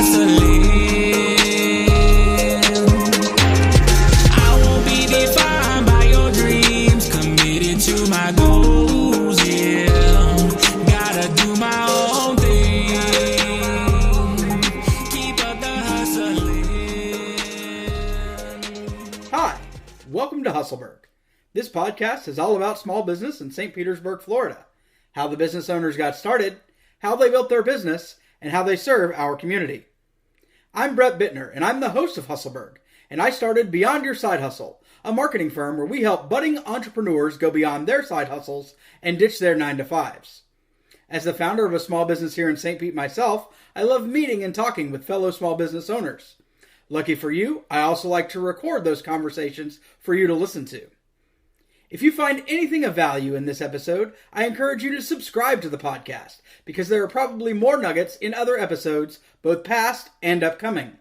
hustling. I won't be defined by your dreams, committed to my goals, yeah. Gotta do my own thing, keep up the hustling. Hi, welcome to Hustleburg. This podcast is all about small business in St. Petersburg, Florida. How the business owners got started, how they built their business, and how they serve our community. I'm Brett Bittner, and I'm the host of Hustleburg, and I started Beyond Your Side Hustle, a marketing firm where we help budding entrepreneurs go beyond their side hustles and ditch their 9-to-5s. As the founder of a small business here in St. Pete myself, I love meeting and talking with fellow small business owners. Lucky for you, I also like to record those conversations for you to listen to. If you find anything of value in this episode, I encourage you to subscribe to the podcast, because there are probably more nuggets in other episodes, both past and upcoming.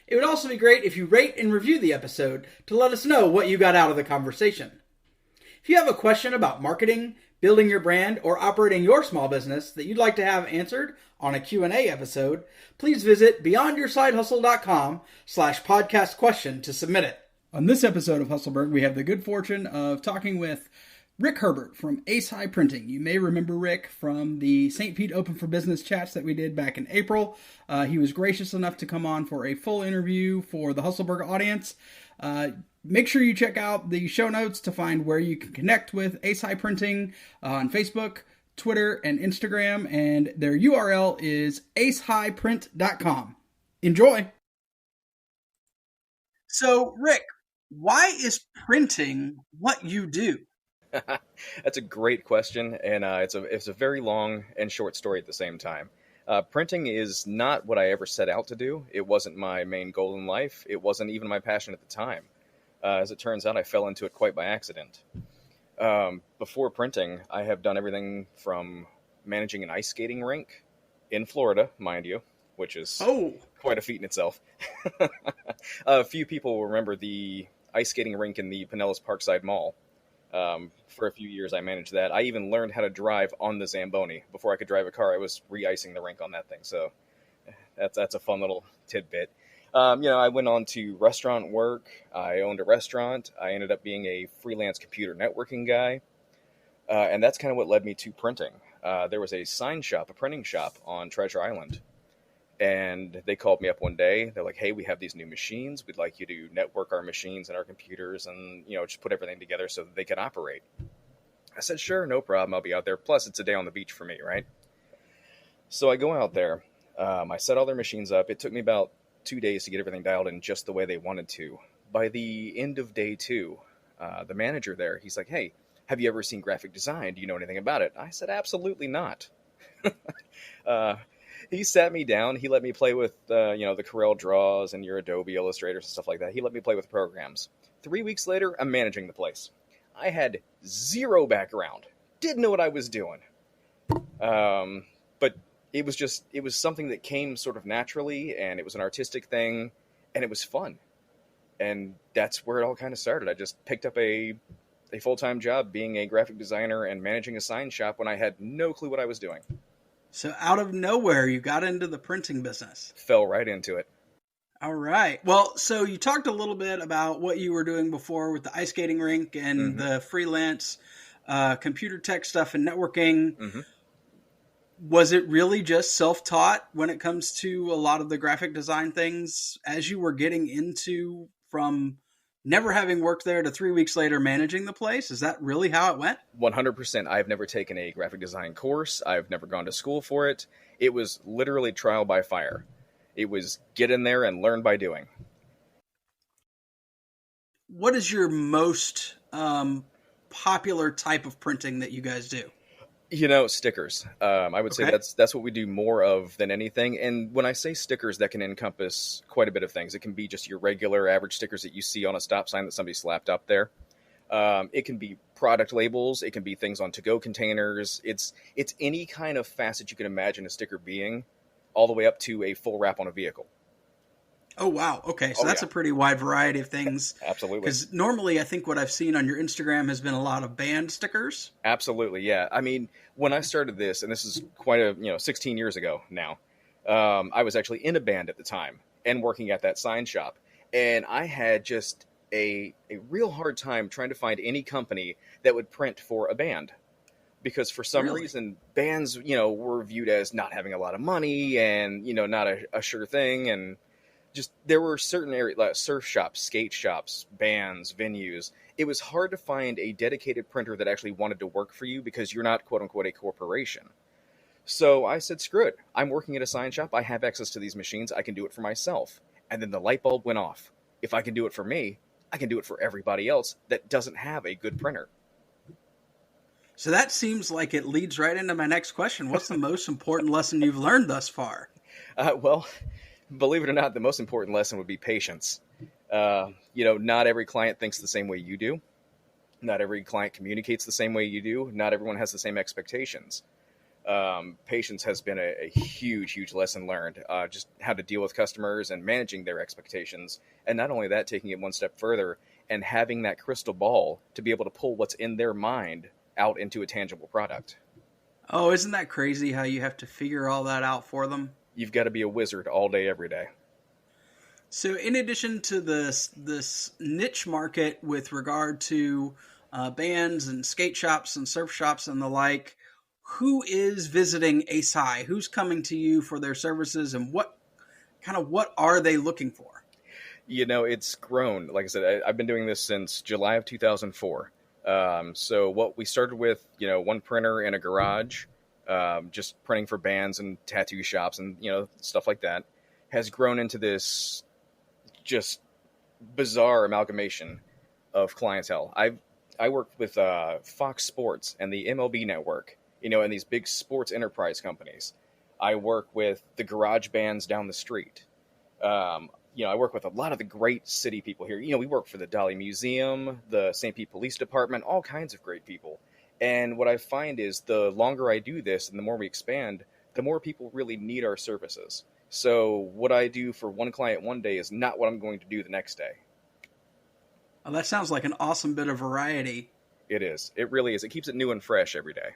It would also be great if you rate and review the episode to let us know what you got out of the conversation. If you have a question about marketing, building your brand, or operating your small business that you'd like to have answered on a Q&A episode, please visit beyondyoursidehustle.com/podcast question to submit it. On this episode of Hustleburg, we have the good fortune of talking with Rick Herbert from Ace High Printing. You may remember Rick from the St. Pete Open for Business chats that we did back in April. He was gracious enough to come on for a full interview for the Hustleburg audience. Make sure you check out the show notes to find where you can connect with Ace High Printing on Facebook, Twitter, and Instagram, and their URL is acehighprint.com. Enjoy! So, Rick, why is printing what you do? That's a great question, and it's a very long and short story at the same time. Printing is not what I ever set out to do. It wasn't my main goal in life. It wasn't even my passion at the time. As it turns out, I fell into it quite by accident. Before printing, I have done everything from managing an ice skating rink in Florida, mind you, which is quite a feat in itself. A few people will remember the ice skating rink in the Pinellas Parkside Mall. For a few years, I managed that. I even learned how to drive on the Zamboni. Before I could drive a car, I was re-icing the rink on that thing. So that's a fun little tidbit. I went on to restaurant work. I owned a restaurant. I ended up being a freelance computer networking guy. And that's kind of what led me to printing. There was a sign shop, a printing shop on Treasure Island. And they called me up one day. They're like, hey, we have these new machines. We'd like you to network our machines and our computers and, just put everything together so that they can operate. I said, sure, no problem. I'll be out there. Plus, it's a day on the beach for me, right? So I go out there. I set all their machines up. It took me about 2 days to get everything dialed in just the way they wanted to. By the end of day 2, the manager there, he's like, hey, have you ever seen graphic design? Do you know anything about it? I said, absolutely not. He sat me down. He let me play with, the Corel Draws and your Adobe Illustrators and stuff like that. He let me play with programs. 3 weeks later, I'm managing the place. I had zero background. Didn't know what I was doing. But it was something that came sort of naturally, and it was an artistic thing, and it was fun. And that's where it all kind of started. I just picked up a full-time job being a graphic designer and managing a sign shop when I had no clue what I was doing. So out of nowhere, you got into the printing business. Fell right into it. All right. Well, so you talked a little bit about what you were doing before with the ice skating rink and the freelance computer tech stuff and networking. Mm-hmm. Was it really just self-taught when it comes to a lot of the graphic design things as you were getting into from never having worked there to 3 weeks later managing the place? Is that really how it went? 100%. I've never taken a graphic design course. I've never gone to school for it. It was literally trial by fire. It was get in there and learn by doing. What is your most popular type of printing that you guys do? Stickers. I would say that's what we do more of than anything. And when I say stickers, that can encompass quite a bit of things. It can be just your regular average stickers that you see on a stop sign that somebody slapped up there. It can be product labels. It can be things on to-go containers. It's any kind of facet you can imagine a sticker being, all the way up to a full wrap on a vehicle. Oh, wow. Okay. So that's a pretty wide variety of things. Absolutely. Because normally I think what I've seen on your Instagram has been a lot of band stickers. Absolutely. Yeah. I mean, when I started this, and this is quite 16 years ago now, I was actually in a band at the time and working at that sign shop. And I had just a real hard time trying to find any company that would print for a band. Because for some Really? reason, bands, were viewed as not having a lot of money and, not a sure thing. And just there were certain areas like surf shops, skate shops, bands, venues. It was hard to find a dedicated printer that actually wanted to work for you because you're not, quote unquote, a corporation. So I said, screw it. I'm working at a sign shop. I have access to these machines. I can do it for myself. And then the light bulb went off. If I can do it for me, I can do it for everybody else that doesn't have a good printer. So that seems like it leads right into my next question. What's the most important lesson you've learned thus far? Well, believe it or not, the most important lesson would be patience. Not every client thinks the same way you do. Not every client communicates the same way you do. Not everyone has the same expectations. Patience has been a huge, huge lesson learned. Just how to deal with customers and managing their expectations. And not only that, taking it one step further and having that crystal ball to be able to pull what's in their mind out into a tangible product. Oh, isn't that crazy how you have to figure all that out for them? You've got to be a wizard all day, every day. So in addition to this niche market with regard to bands and skate shops and surf shops and the like, who is visiting ASI? Who's coming to you for their services, and what are they looking for? It's grown. Like I said, I've been doing this since July of 2004. So what we started with, one printer in a garage, just printing for bands and tattoo shops and, stuff like that, has grown into this just bizarre amalgamation of clientele. I work with Fox Sports and the MLB Network, and these big sports enterprise companies. I work with the garage bands down the street. I work with a lot of the great city people here. We work for the Dali Museum, the St. Pete Police Department, all kinds of great people. And what I find is the longer I do this and the more we expand, the more people really need our services. So what I do for one client one day is not what I'm going to do the next day. Oh, that sounds like an awesome bit of variety. It is. It really is. It keeps it new and fresh every day.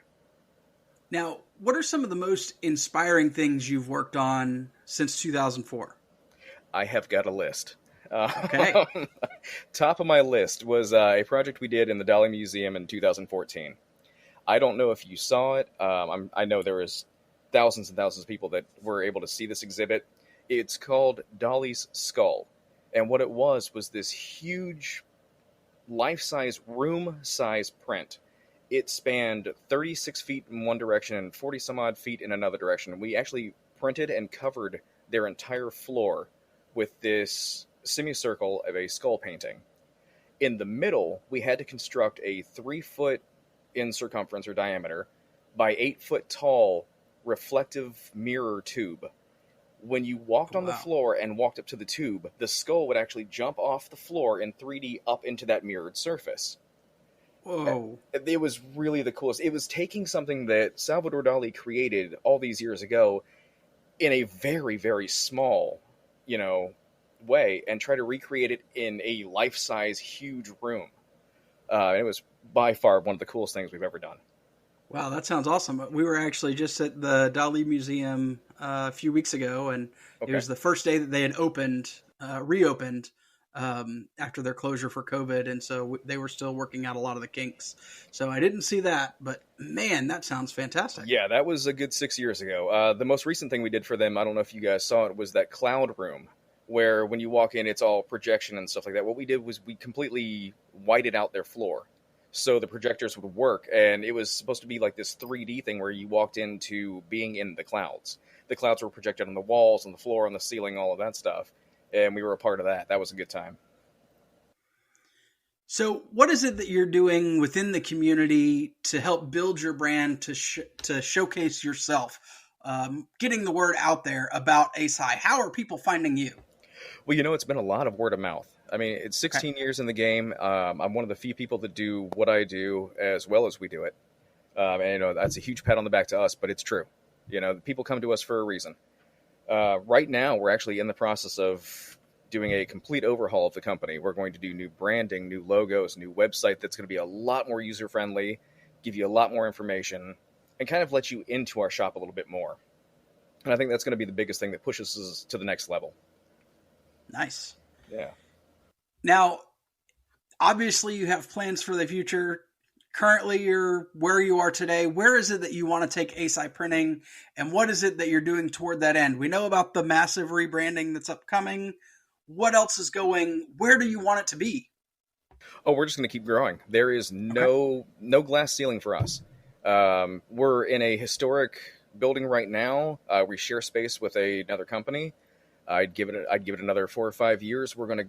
Now, what are some of the most inspiring things you've worked on since 2004? I have got a list. Okay. Top of my list was a project we did in the Dali Museum in 2014. I don't know if you saw it. I know there was thousands and thousands of people that were able to see this exhibit. It's called Dali's Skull. And what it was this huge life-size, room-size print. It spanned 36 feet in one direction and 40 some odd feet in another direction. We actually printed and covered their entire floor with this semicircle of a skull painting. In the middle, we had to construct a 3-foot in circumference or diameter by 8-foot tall reflective mirror tube. When you walked on the floor and walked up to the tube, the skull would actually jump off the floor in 3D up into that mirrored surface. Whoa. It was really the coolest. It was taking something that Salvador Dali created all these years ago in a very, very small, way and try to recreate it in a life-size, huge room. And it was by far one of the coolest things we've ever done. Wow, that sounds awesome. We were actually just at the Dali Museum a few weeks ago, and It was the first day that they had reopened after their closure for COVID, and so they were still working out a lot of the kinks. So I didn't see that, but man, that sounds fantastic. Yeah, that was a good 6 years ago. The most recent thing we did for them, I don't know if you guys saw it, was that cloud room, where when you walk in, it's all projection and stuff like that. What we did was we completely whited out their floor, so the projectors would work, and it was supposed to be like this 3D thing where you walked into being in the clouds. The clouds were projected on the walls, on the floor, on the ceiling, all of that stuff, and we were a part of that. That was a good time. So what is it that you're doing within the community to help build your brand, to showcase yourself, getting the word out there about ASI? How are people finding you? Well, it's been a lot of word of mouth. I mean, it's 16 years in the game. I'm one of the few people that do what I do as well as we do it. And, that's a huge pat on the back to us, but it's true. People come to us for a reason. Right now, we're actually in the process of doing a complete overhaul of the company. We're going to do new branding, new logos, new website that's going to be a lot more user-friendly, give you a lot more information, and kind of let you into our shop a little bit more. And I think that's going to be the biggest thing that pushes us to the next level. Nice. Yeah. Now, obviously you have plans for the future. Currently, you're where you are today. Where is it that you want to take ASI Printing, and what is it that you're doing toward that end? We know about the massive rebranding that's upcoming. What else is going? Where do you want it to be? Oh, we're just going to keep growing. There is no glass ceiling for us. We're in a historic building right now. We share space with another company. I'd give it another 4 or 5 years. We're going to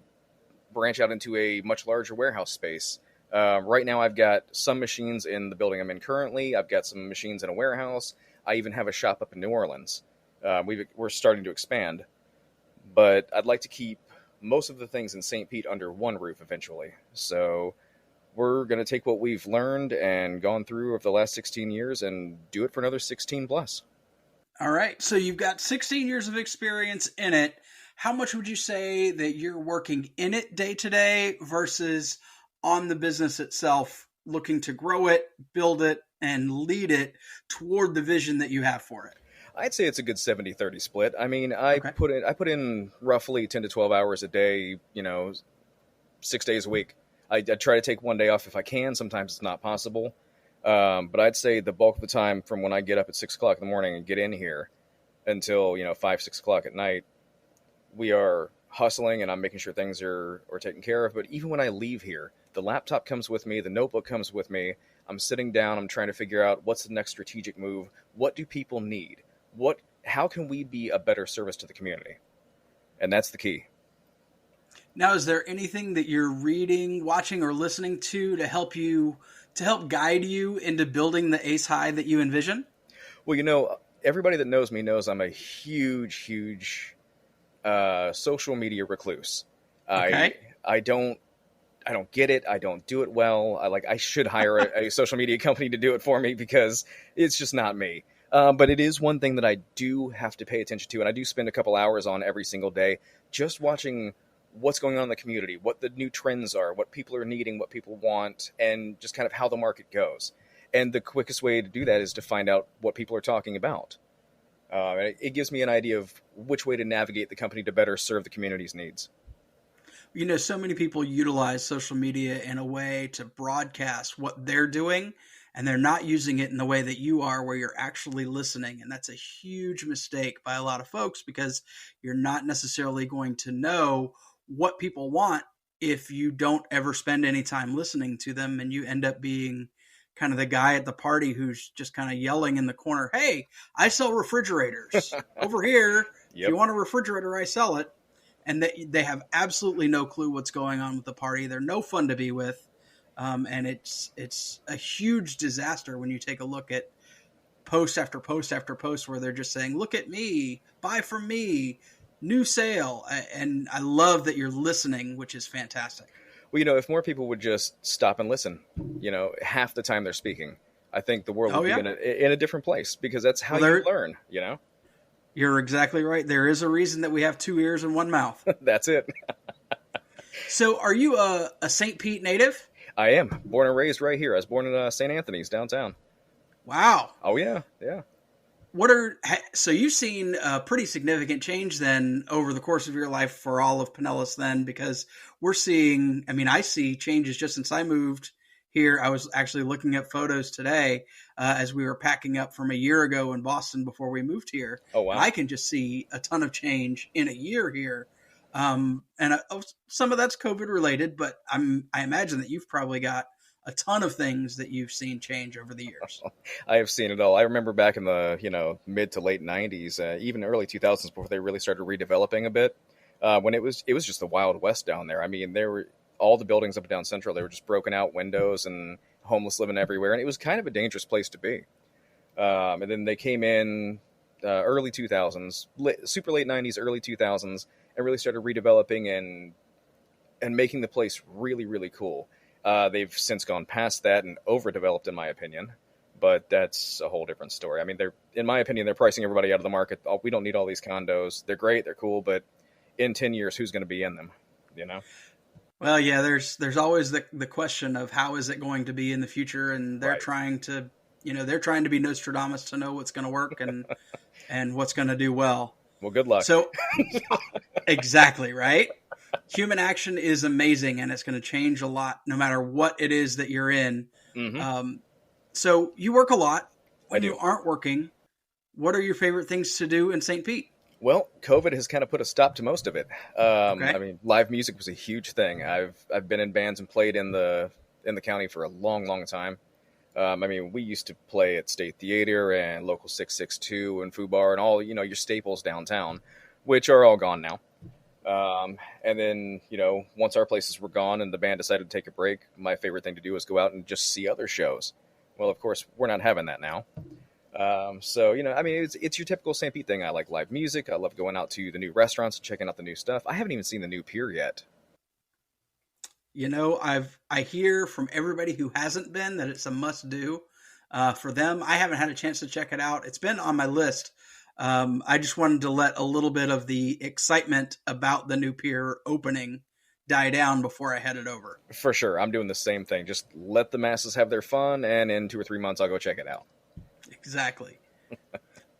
branch out into a much larger warehouse space. Right now, I've got some machines in the building I'm in currently. I've got some machines in a warehouse. I even have a shop up in New Orleans. We're starting to expand, but I'd like to keep most of the things in St. Pete under one roof eventually. So we're going to take what we've learned and gone through over the last 16 years and do it for another 16 plus. All right. So you've got 16 years of experience in it. How much would you say that you're working in it day to day versus on the business itself, looking to grow it, build it, and lead it toward the vision that you have for it? I'd say it's a good 70-30 split. I mean, I put in roughly 10 to 12 hours a day, 6 days a week. I try to take one day off if I can. Sometimes it's not possible. But I'd say the bulk of the time from when I get up at 6 o'clock in the morning and get in here until, 5, 6 o'clock at night, we are hustling and I'm making sure things are taken care of. But even when I leave here, the laptop comes with me, the notebook comes with me. I'm sitting down, I'm trying to figure out what's the next strategic move. What do people need? How can we be a better service to the community? And that's the key. Now, is there anything that you're reading, watching, or listening to help guide you into building the Ace High that you envision? Well, everybody that knows me knows I'm a huge social media recluse. Okay. I don't get it. I don't do it well. I should hire a social media company to do it for me because it's just not me. But it is one thing that I do have to pay attention to, and I do spend a couple hours on every single day just watching what's going on in the community, what the new trends are, what people are needing, what people want, and just kind of how the market goes. And the quickest way to do that is to find out what people are talking about. It gives me an idea of which way to navigate the company to better serve the community's needs. So many people utilize social media in a way to broadcast what they're doing, and they're not using it in the way that you are, where you're actually listening. And that's a huge mistake by a lot of folks because you're not necessarily going to know what people want if you don't ever spend any time listening to them, and you end up being kind of the guy at the party who's just kind of yelling in the corner, "Hey, I sell refrigerators over here. Yep. If you want a refrigerator, I sell it." And they have absolutely no clue what's going on with the party. They're no fun to be with. And it's a huge disaster when you take a look at post after post after post where they're just saying, "Look at me, buy from me, new sale." And I love that you're listening, which is fantastic. Well, if more people would just stop and listen, half the time they're speaking, I think the world would be in a different place because that's how you learn, You're exactly right. There is a reason that we have 2 ears and 1 mouth. That's it. So are you a St. Pete native? I am. Born and raised right here. I was born in St. Anthony's downtown. Wow. Oh, yeah. Yeah. So you've seen a pretty significant change then over the course of your life for all of Pinellas then, because I see changes just since I moved here. I was actually looking at photos today as we were packing up from a year ago in Boston before we moved here. Oh, wow. I can just see a ton of change in a year here. And some of that's COVID related, but I imagine that you've probably got a ton of things that you've seen change over the years. I have seen it all. I remember back in the mid to late 90s, even early 2000s before they really started redeveloping a bit, when it was just the Wild West down there. I mean, there were all the buildings up and down Central. They were just broken out windows and homeless living everywhere. And it was kind of a dangerous place to be. And then they came in early 2000s, super late 90s, early 2000s, and really started redeveloping and making the place really, really cool. They've since gone past that and overdeveloped, in my opinion. But that's a whole different story. I mean, in my opinion, they're pricing everybody out of the market. We don't need all these condos. They're great. They're cool. But in 10 years, who's going to be in them? Well, yeah, there's always the question of how is it going to be in the future, and they're trying to be Nostradamus to know what's going to work, and and what's going to do well. Well, good luck. So, exactly, right? Human action is amazing, and it's going to change a lot no matter what it is that you're in. Mm-hmm. So you work a lot. When I do. you aren't working, what are your favorite things to do in St. Pete? Well, COVID has kind of put a stop to most of it. Okay. I mean, live music was a huge thing. I've been in bands and played in the county for a long, long time. I mean, we used to play at State Theater and Local 662 and Foo Bar and all, your staples downtown, which are all gone now. And then, once our places were gone and the band decided to take a break, my favorite thing to do was go out and just see other shows. Well, of course, we're not having that now. So, I mean, it's your typical St. Pete thing. I like live music. I love going out to the new restaurants and checking out the new stuff. I haven't even seen the new pier yet. I hear from everybody who hasn't been that it's a must do for them. I haven't had a chance to check it out. It's been on my list. I just wanted to let a little bit of the excitement about the new pier opening die down before I headed over. For sure. I'm doing the same thing. Just let the masses have their fun, and in 2 or 3 months, I'll go check it out. Exactly.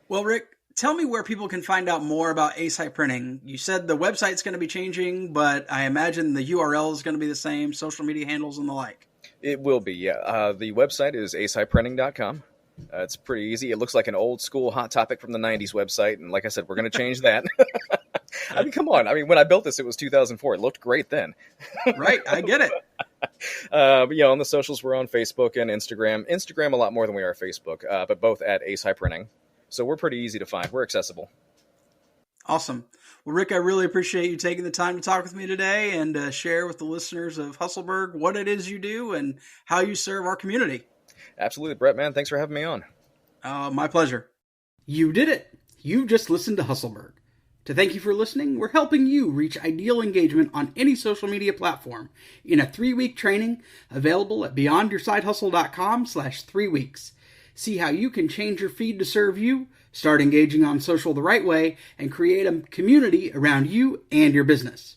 Well, Rick, tell me where people can find out more about Ace High Printing. You said the website's going to be changing, but I imagine the URL is going to be the same, social media handles and the like. It will be, yeah. The website is acehighprinting.com. It's pretty easy. It looks like an old school Hot Topic from the 90s website, and like I said, we're going to change that. I mean, come on. I mean, when I built this, it was 2004. It looked great then. Right, I get it. But, on the socials, we're on Facebook and Instagram. Instagram a lot more than we are Facebook, but both at Ace High Printing. So we're pretty easy to find. We're accessible. Awesome. Well, Rick, I really appreciate you taking the time to talk with me today and share with the listeners of Hustleburg what it is you do and how you serve our community. Absolutely, Brett, man. Thanks for having me on. My pleasure. You did it. You just listened to Hustleburg. To thank you for listening, we're helping you reach ideal engagement on any social media platform in a 3-week training available at beyondyoursidehustle.com/3 weeks. See how you can change your feed to serve you, start engaging on social the right way, and create a community around you and your business.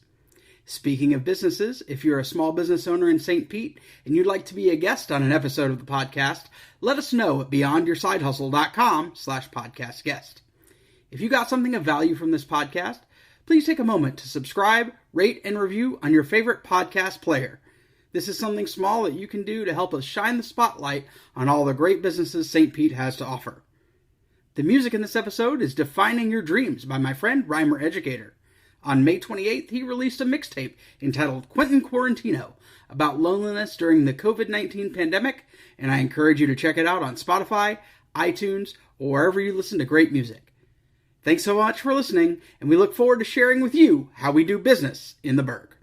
Speaking of businesses, if you're a small business owner in St. Pete and you'd like to be a guest on an episode of the podcast, let us know at beyondyoursidehustle.com/podcast guest. If you got something of value from this podcast, please take a moment to subscribe, rate, and review on your favorite podcast player. This is something small that you can do to help us shine the spotlight on all the great businesses St. Pete has to offer. The music in this episode is Defining Your Dreams by my friend Rhymer Educator. On May 28th, he released a mixtape entitled Quentin Quarantino about loneliness during the COVID-19 pandemic, and I encourage you to check it out on Spotify, iTunes, or wherever you listen to great music. Thanks so much for listening, and we look forward to sharing with you how we do business in the Burg.